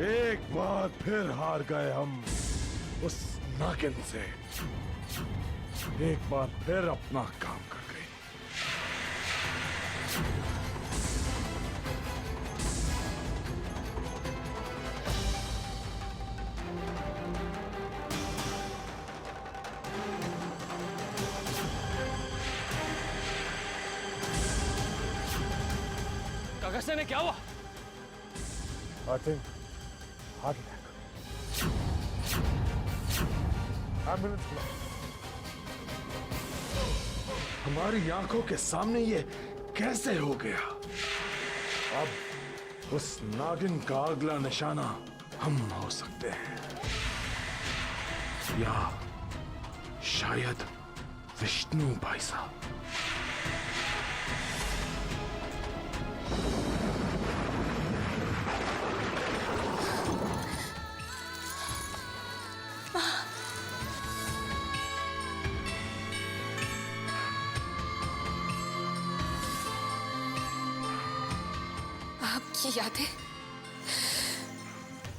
एक बार फिर हार गए हम उस नागिन से। एक बार फिर अपना काम कर गई। काका ने क्या हुआ? I think heart attack. Ambulance बुलाओ। हमारी आंखों के सामने ये कैसे हो गया? अब उस नागिन का अगला निशाना हम हो सकते हैं, या शायद विष्णु भाई साहब। आपकी यादें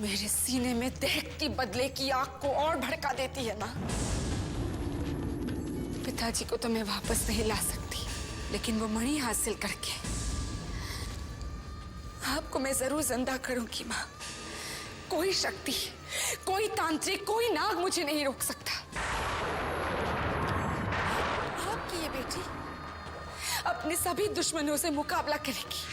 मेरे सीने में दहक की बदले की आग को और भड़का देती है ना। पिताजी को तो मैं वापस नहीं ला सकती, लेकिन वो मणि हासिल करके आपको मैं जरूर जिंदा करूंगी माँ। कोई शक्ति, कोई तांत्रिक, कोई नाग मुझे नहीं रोक सकता। आपकी ये बेटी अपने सभी दुश्मनों से मुकाबला करेगी।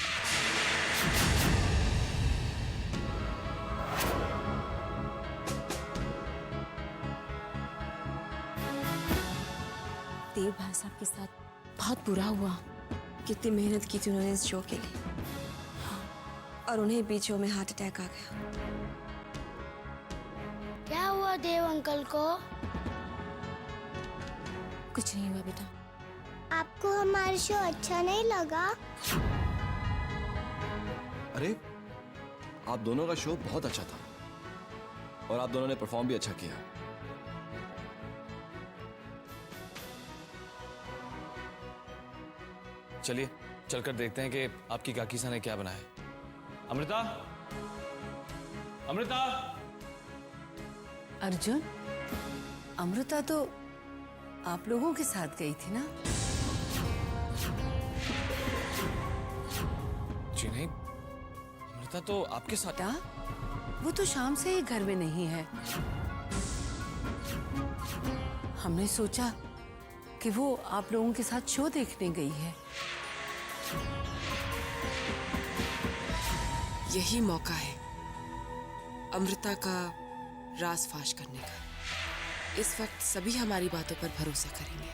देव भाई साहब के साथ बहुत बुरा हुआ। कितनी मेहनत की थी उन्होंने इस शो के लिए। हाँ, और उन्हें बीच शो में हार्ट अटैक आ गया। क्या हुआ देव अंकल को? कुछ नहीं हुआ बेटा। आपको हमारा शो अच्छा नहीं लगा? अरे आप दोनों का शो बहुत अच्छा था और आप दोनों ने परफॉर्म भी अच्छा किया। चलिए चलकर देखते हैं कि आपकी काकीसा ने क्या बनाया है। अमृता, अमृता। अर्जुन, अमृता तो आप लोगों के साथ गई थी ना? जी नहीं, अमृता तो आपके साथ। बेटा, वो तो शाम से ही घर में नहीं है। हमने सोचा कि वो आप लोगों के साथ शो देखने गई है। यही मौका है अमृता का राज फाश करने का। इस वक्त सभी हमारी बातों पर भरोसा करेंगे।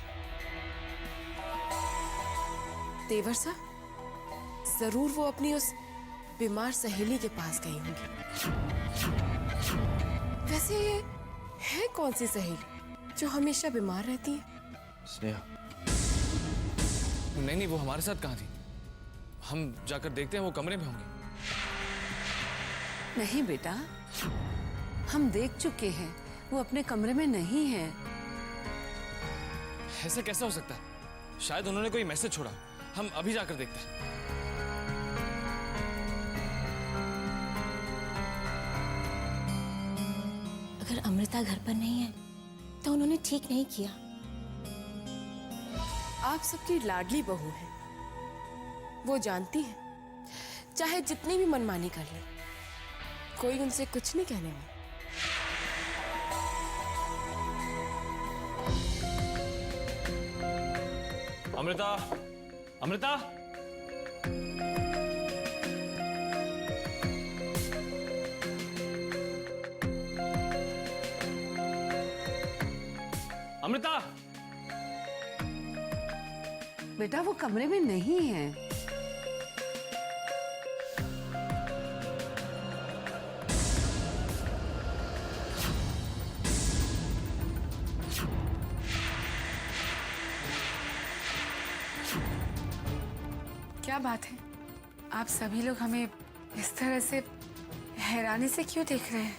देवर साहब, जरूर वो अपनी उस बीमार सहेली के पास गई होंगी। वैसे ये है कौन सी सहेली जो हमेशा बीमार रहती है? स्नेहा। नहीं, वो हमारे साथ कहाँ थी? हम जाकर देखते हैं, वो कमरे में होंगे। नहीं बेटा, हम देख चुके हैं, वो अपने कमरे में नहीं है। ऐसा कैसे हो सकता है? शायद उन्होंने कोई मैसेज छोड़ा। हम अभी जाकर देखते हैं। अगर अमृता घर पर नहीं है तो उन्होंने ठीक नहीं किया। आप सबकी लाडली बहू है, वो जानती है चाहे जितनी भी मनमानी कर ले, कोई उनसे कुछ नहीं कहने वाला। अमृता, अमृता। अमृता। बेटा, वो कमरे में नहीं है। क्या बात है, आप सभी लोग हमें इस तरह से हैरानी से क्यों देख रहे हैं?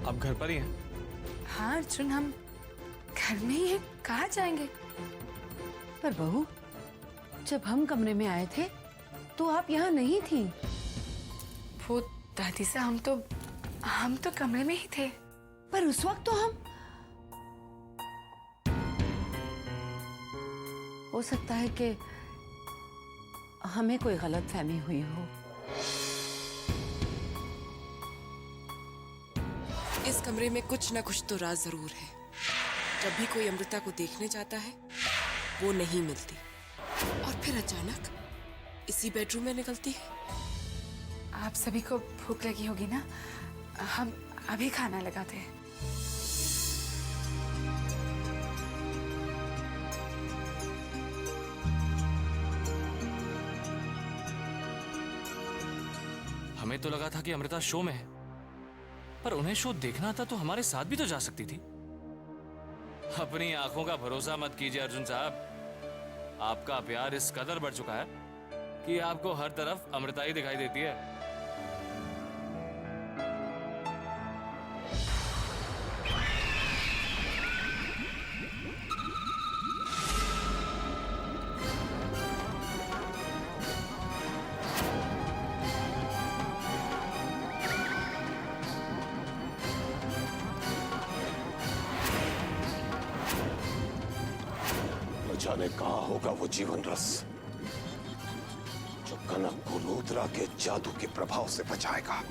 आप घर पर ही हैं? हाँ अर्जुन, हम घर में ही हैं, कहाँ जाएंगे? पर बहू, जब हम कमरे में आए थे तो आप यहाँ नहीं थी। वो दादी से हम तो कमरे में ही थे। पर उस वक्त तो हम, हो सकता है कि हमें कोई गलत फहमी हुई हो। इस कमरे में कुछ ना कुछ तो राज जरूर है। जब भी कोई अमृता को देखने जाता है वो नहीं मिलती, और फिर अचानक इसी बेडरूम में निकलती है। आप सभी को भूख लगी होगी ना, हम अभी खाना लगाते हैं। हमें तो लगा था कि अमृता शो में है, पर उन्हें शो देखना था तो हमारे साथ भी तो जा सकती थी। अपनी आंखों का भरोसा मत कीजिए अर्जुन साहब। आपका प्यार इस कदर बढ़ चुका है कि आपको हर तरफ अमृता ही दिखाई देती है। न जाने कहाँ होगा वो जीवन रस जो कनक को रुद्रा के जादू के प्रभाव से बचाएगा।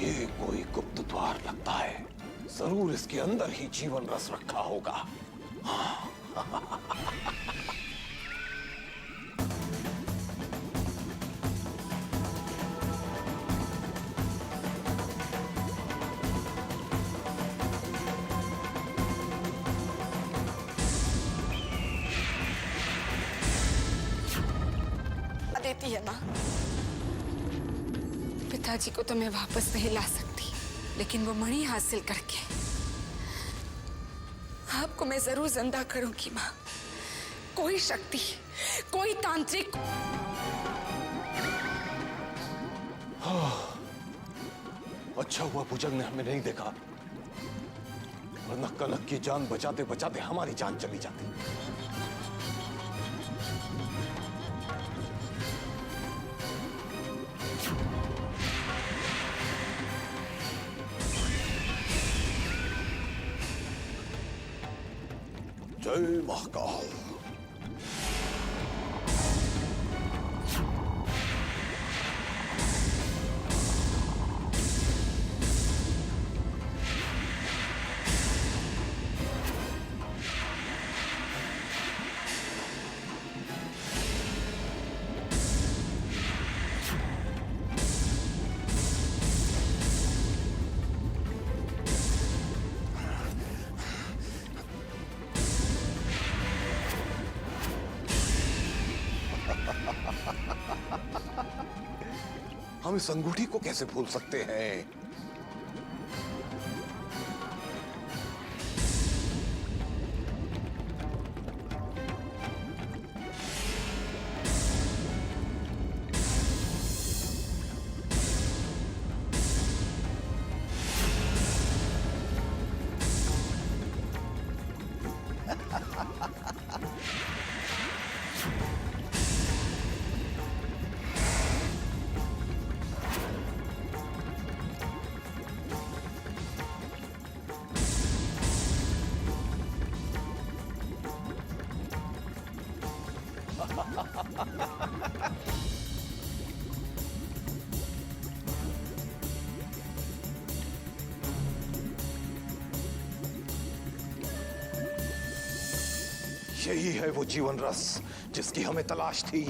ये कोई गुप्त द्वार लगता है, जरूर इसके अंदर ही जीवन रस रखा होगा। देती है ना, पिताजी को तो मैं वापस नहीं ला सकती, लेकिन वो मणि हासिल करके आपको मैं जरूर जिंदा करूंगी माँ। कोई शक्ति, कोई तांत्रिक। अच्छा हुआ भुजंग ने हमें नहीं देखा, वरना कनक की जान बचाते बचाते हमारी जान चली जाती। जय महाकाल। हम इस अंगूठी को कैसे भूल सकते हैं? यही है वो जीवन रस जिसकी हमें तलाश थी।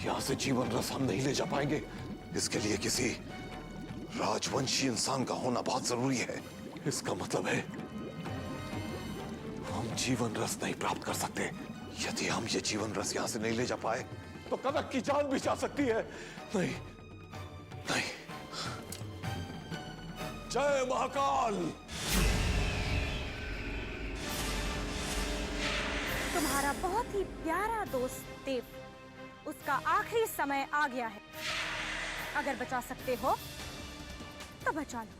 यहां से जीवन रस हम नहीं ले जा पाएंगे। इसके लिए किसी राजवंशी इंसान का होना बहुत जरूरी है। इसका मतलब है हम जीवन रस नहीं प्राप्त कर सकते। यदि हम ये जीवन रस यहां से नहीं ले जा पाए तो कनक की जान भी जा सकती है। नहीं नहीं। जय महाकाल। तुम्हारा बहुत ही प्यारा दोस्त देव, उसका आखिरी समय आ गया है। अगर बचा सकते हो तो बचा लो।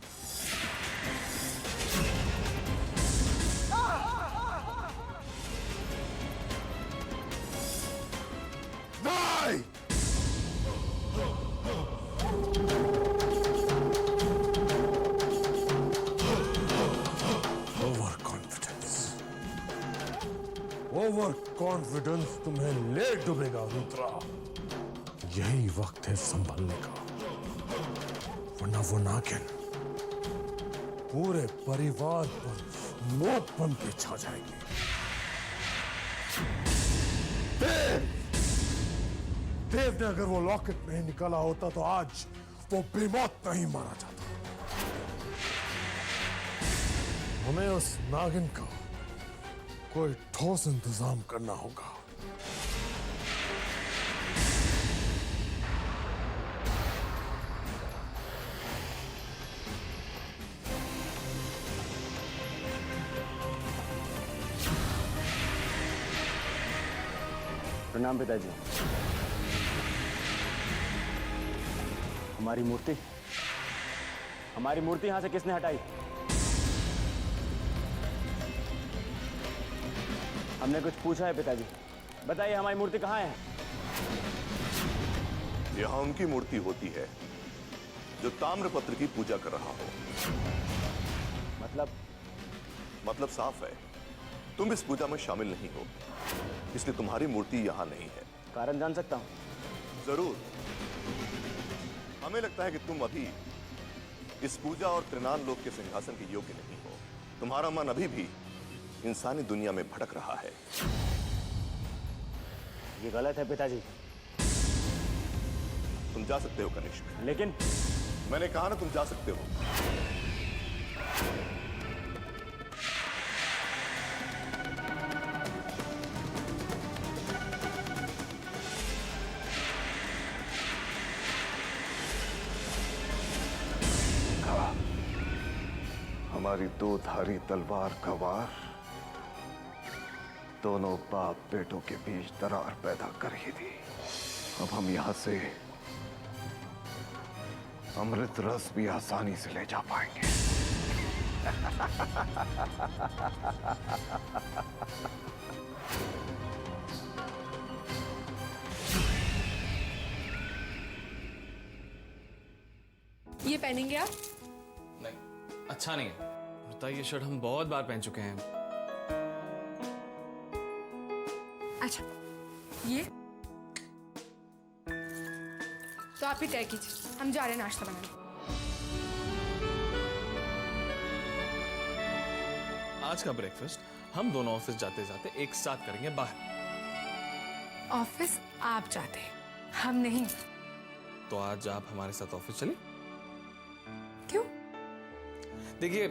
नहीं। ओवर कॉन्फिडेंस तुम्हें ले डूबेगा रुद्रा। यही वक्त है संभलने का, वरना वो नागिन पूरे परिवार पर मौत बन के छा जाएगी। देव ने अगर वो लॉकेट नहीं निकाला होता तो आज वो बेमौत नहीं मारा जाता। हमें उस नागिन का कोई ठोस इंतजाम करना होगा। प्रणाम पिताजी। हमारी मूर्ति यहां से किसने हटाई? हमने कुछ पूछा है पिताजी, बताइए हमारी मूर्ति कहाँ है? यहां उनकी मूर्ति होती है जो ताम्रपत्र की पूजा कर रहा हो। मतलब साफ है, तुम इस पूजा में शामिल नहीं हो, इसलिए तुम्हारी मूर्ति यहां नहीं है। कारण जान सकता हूं? जरूर। हमें लगता है कि तुम अभी इस पूजा और त्रिनान लोक के सिंहासन के योग्य नहीं हो। तुम्हारा मन अभी भी इंसानी दुनिया में भटक रहा है। ये गलत है पिताजी। तुम जा सकते हो कनिष्क। लेकिन मैंने कहा ना, तुम जा सकते हो। हमारी दो धारी तलवार का वार दोनों बाप बेटों के बीच दरार पैदा कर रही थी। अब हम यहां से अमृत रस भी आसानी से ले जा पाएंगे। ये पहनेंगे आप? नहीं, अच्छा नहीं है। ये शर्ट हम बहुत बार पहन चुके हैं। अच्छा, ये तो आप ही तय कीजिए, हम जा रहे हैं नाश्ता बनाने। आज का ब्रेकफास्ट हम दोनों ऑफिस जाते जाते एक साथ करेंगे बाहर। ऑफिस आप जाते हैं, हम नहीं। तो आज आप हमारे साथ ऑफिस चलिए। क्यों? देखिए,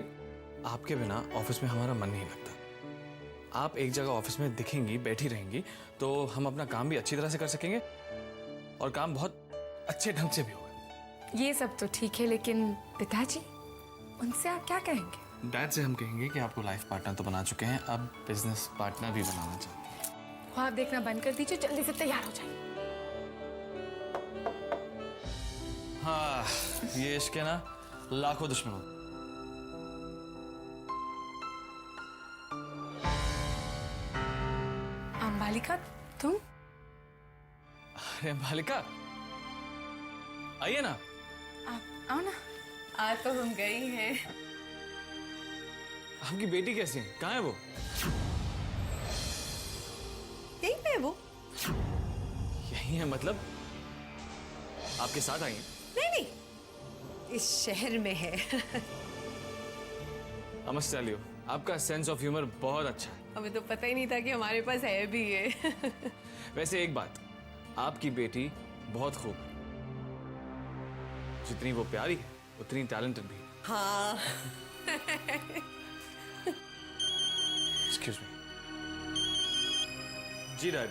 आपके बिना ऑफिस में हमारा मन नहीं लगता। आप एक जगह ऑफिस में दिखेंगी, बैठी रहेंगी, तो हम अपना काम भी अच्छी तरह से कर सकेंगे और काम बहुत अच्छे ढंग से भी होगा। ये सब तो ठीक है, लेकिन पिताजी, उनसे आप क्या कहेंगे? डैड से हम कहेंगे कि आपको लाइफ पार्टनर तो बना चुके हैं, अब बिजनेस पार्टनर भी बनाना चाहते हैं। ख्वाब देखना बंद कर दीजिए, जल्दी से तैयार हो जाइए। हाँ, ये इश्क है ना, लाखों दुश्मनों। अंबालिका, तुम? अरे अंबालिका, आइए ना। आओ ना। आज तो हम गई हैं। आपकी बेटी कैसी है? कहाँ है वो? यहीं पे है वो। यही है मतलब? आपके साथ आई है? नहीं, इस शहर में है। मस्ट टेल यू, आपका सेंस ऑफ ह्यूमर बहुत अच्छा है। हमें तो पता ही नहीं था कि हमारे पास है भी ये। वैसे एक बात, आपकी बेटी बहुत खूब है। जितनी वो प्यारी है उतनी टैलेंटेड भी। हाँ। Excuse me. जी डैड।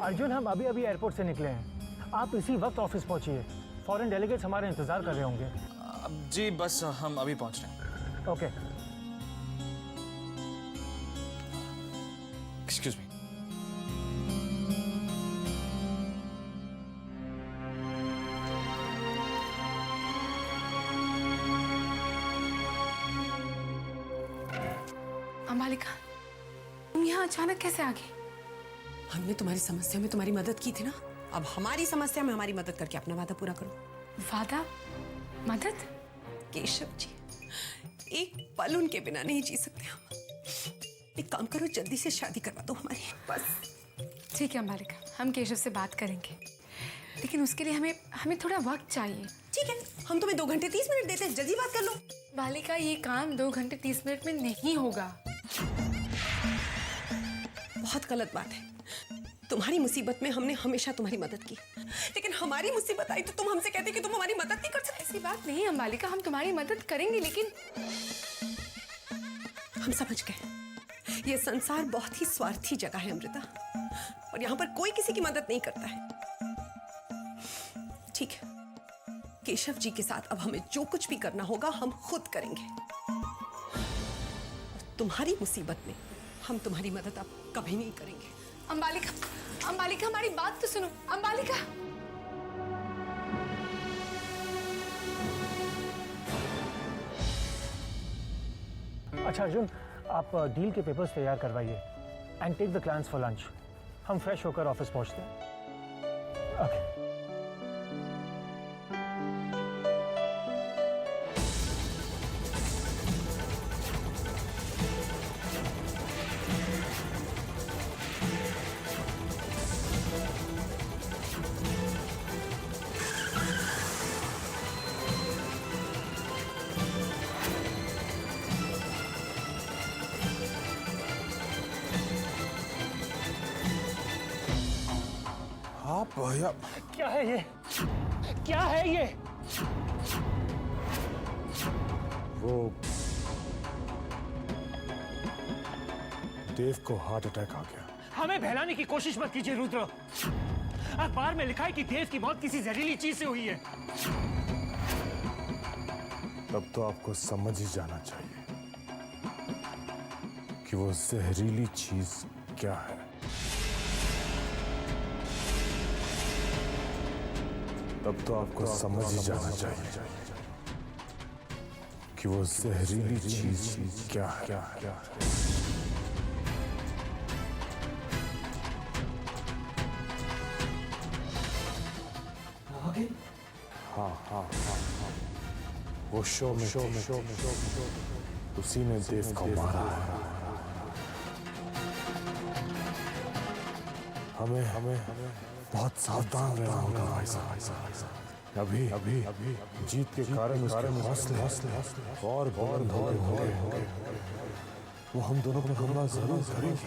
अर्जुन, हम अभी अभी एयरपोर्ट से निकले हैं। आप इसी वक्त ऑफिस पहुंचिए। फॉरेन डेलीगेट्स हमारे इंतजार कर रहे होंगे। जी बस हम अभी पहुंच रहे हैं। ओके। Excuse me. अम्बालिका, तुम यहाँ अचानक कैसे आ गई? हमने तुम्हारी समस्या में तुम्हारी मदद की थी ना, अब हमारी समस्या में हमारी मदद करके अपना वादा पूरा करो। वादा? मदद? केशव जी, एक पल उनके बिना नहीं जी सकते हम। एक काम करो, जल्दी से शादी करवा दो हमारी, बस। ठीक है अम्बालिका, हम केशव से बात करेंगे, लेकिन उसके लिए हमें थोड़ा वक्त चाहिए। ठीक है, हम तुम्हें 2 घंटे 30 मिनट देते हैं, जल्दी बात कर लो। बालिका, ये काम 2 घंटे 30 मिनट में नहीं होगा। बहुत गलत बात है। तुम्हारी मुसीबत में हमने हमेशा तुम्हारी मदद की, लेकिन हमारी मुसीबत आई तो तुम हमसे कहते कि तुम हमारी मदद नहीं कर सकते। ऐसी बात नहीं अम्बालिका, हम तुम्हारी मदद करेंगे, लेकिन हम समझ गए। ये संसार बहुत ही स्वार्थी जगह है अमृता, और यहाँ पर कोई किसी की मदद नहीं करता है। ठीक है, केशव जी के साथ अब हमें जो कुछ भी करना होगा हम खुद करेंगे। और तुम्हारी मुसीबत में हम तुम्हारी मदद अब कभी नहीं करेंगे। अम्बालिका, अम्बालिका, हमारी बात तो सुनो। अम्बालिका, अच्छा अर्जुन, आप डील के पेपर्स तैयार करवाइए and take the clients for lunch. हम फ्रेश होकर ऑफिस पहुंचते हैं। ओके। आप भैया, क्या है ये? क्या है ये? वो देव को हार्ट अटैक आ गया। हमें बहलाने की कोशिश मत कीजिए रुद्र। अखबार में लिखा है कि देव की मौत किसी जहरीली चीज से हुई है। तब तो आपको समझ ही जाना चाहिए कि वो जहरीली चीज क्या है। तब तो आपको समझ ही जाना चाहिए कि वो जहरीली चीज क्या है। हाँ। वो शो में उसी ने देव को मारा है। हमें बहुत सावधान रहना होगा भाई साहब। अभी जीत के कारण उसके हौसले और बुलंद हो गए। वो हम दोनों को हमला जरूर करेंगे।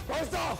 भाई साहब